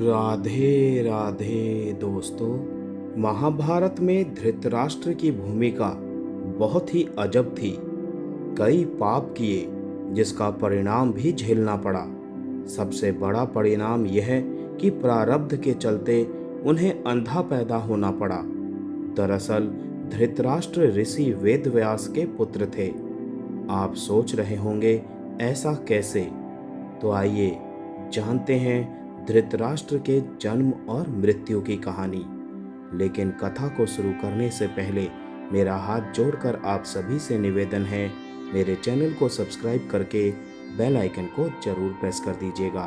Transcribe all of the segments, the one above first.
राधे राधे दोस्तों। महाभारत में धृतराष्ट्र की भूमिका बहुत ही अजब थी। कई पाप किए जिसका परिणाम भी झेलना पड़ा। सबसे बड़ा परिणाम यह कि प्रारब्ध के चलते उन्हें अंधा पैदा होना पड़ा। दरअसल धृतराष्ट्र ऋषि वेदव्यास के पुत्र थे। आप सोच रहे होंगे ऐसा कैसे? तो आइए जानते हैं धृतराष्ट्र के जन्म और मृत्यु की कहानी। लेकिन कथा को शुरू करने से पहले मेरा हाथ जोड़कर आप सभी से निवेदन है, मेरे चैनल को सब्सक्राइब करके बेल आइकन को जरूर प्रेस कर दीजिएगा।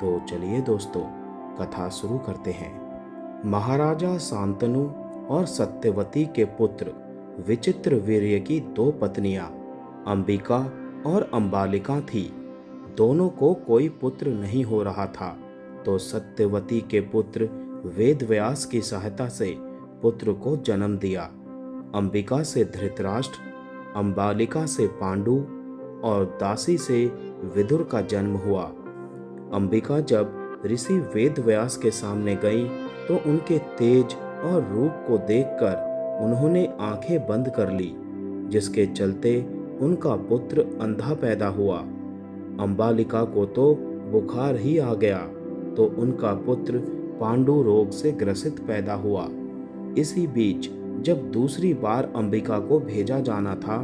तो चलिए दोस्तों, कथा शुरू करते हैं। महाराजा शांतनु और सत्यवती के पुत्र विचित्रवीर्य की दो पत्नियां अंबिका और अंबालिका थी। दोनों को कोई पुत्र नहीं हो रहा था, तो सत्यवती के पुत्र वेदव्यास की सहायता से पुत्र को जन्म दिया। अंबिका से धृतराष्ट्र, अंबालिका से पांडु और दासी से विदुर का जन्म हुआ। अंबिका जब ऋषि वेदव्यास के सामने गई तो उनके तेज और रूप को देखकर उन्होंने आंखें बंद कर ली, जिसके चलते उनका पुत्र अंधा पैदा हुआ। अंबालिका को तो बुखार ही आ गया, तो उनका पुत्र पांडु रोग से ग्रसित पैदा हुआ। इसी बीच जब दूसरी बार अंबिका को भेजा जाना था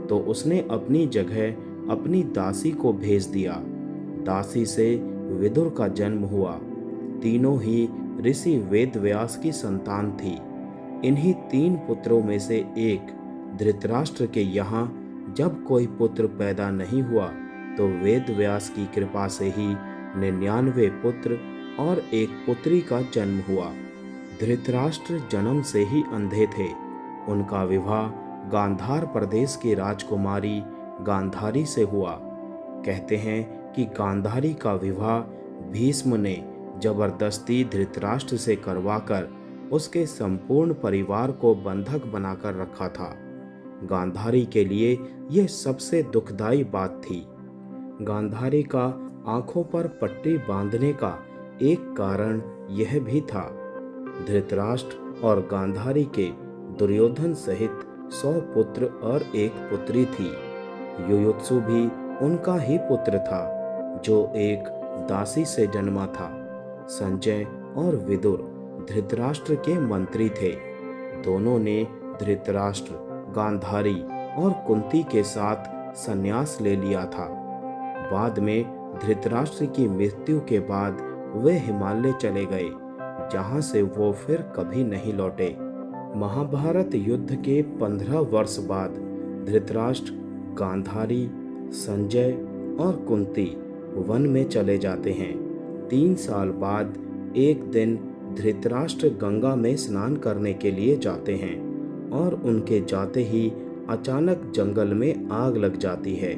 तो उसने अपनी जगह अपनी दासी को भेज दिया। दासी से विदुर का जन्म हुआ। तीनों ही ऋषि वेदव्यास की संतान थी। इन्हीं तीन पुत्रों में से एक धृतराष्ट्र के यहाँ जब कोई पुत्र पैदा नहीं हुआ तो वेदव्यास की कृपा से ही 99 पुत्र और एक पुत्री का जन्म हुआ। धृतराष्ट्र जन्म से ही अंधे थे। उनका विवाह गांधार प्रदेश की राजकुमारी गांधारी से हुआ। कहते हैं कि गांधारी का विवाह भीष्म ने जबरदस्ती धृतराष्ट्र से करवाकर उसके संपूर्ण परिवार को बंधक बनाकर रखा था। गांधारी के लिए यह सबसे दुखदाई बात थी। गांधारी का आंखों पर पट्टी बांधने का एक कारण यह भी था। धृतराष्ट्र और गांधारी के दुर्योधन सहित 100 पुत्र और एक पुत्री थी। युयुत्सु भी उनका ही पुत्र था, जो एक दासी से जन्मा था। संजय और विदुर धृतराष्ट्र के मंत्री थे। दोनों ने धृतराष्ट्र, गांधारी और कुंती के साथ संन्यास ले लिया था। बाद में धृतराष्ट्र की मृत्यु के बाद वे हिमालय चले गए, जहां से वो फिर कभी नहीं लौटे। महाभारत युद्ध के 15 वर्ष बाद धृतराष्ट्र, गांधारी, संजय और कुंती वन में चले जाते हैं। 3 साल बाद एक दिन धृतराष्ट्र गंगा में स्नान करने के लिए जाते हैं और उनके जाते ही अचानक जंगल में आग लग जाती है।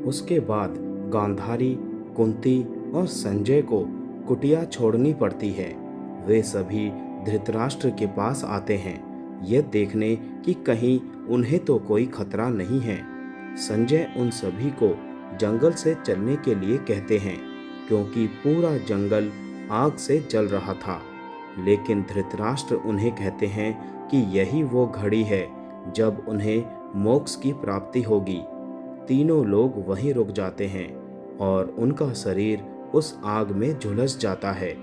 उसके बाद गांधारी, कुंती और संजय को कुटिया छोड़नी पड़ती है। वे सभी धृतराष्ट्र के पास आते हैं, यह देखने कि कहीं उन्हें तो कोई खतरा नहीं है। संजय उन सभी को जंगल से चलने के लिए कहते हैं, क्योंकि पूरा जंगल आग से जल रहा था। लेकिन धृतराष्ट्र उन्हें कहते हैं कि यही वो घड़ी है जब उन्हें मोक्ष की प्राप्ति होगी। तीनों लोग वहीं रुक जाते हैं और उनका शरीर उस आग में झुलस जाता है।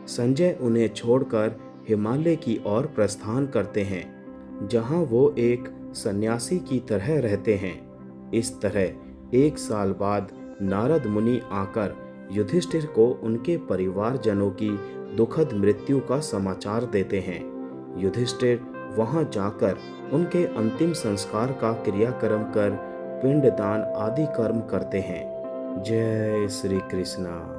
संजय उन्हें छोड़कर हिमालय की ओर प्रस्थान करते हैं, जहां वो एक सन्यासी की तरह रहते हैं। इस तरह 1 साल बाद नारद मुनि आकर युधिष्ठिर को उनके परिवारजनों की दुखद मृत्यु का समाचार देते हैं। युधिष्ठिर वहां जाकर उनके अंतिम संस्कार का क्रियाक्रम कर पिंडदान आदि कर्म करते हैं। जय श्री कृष्णा।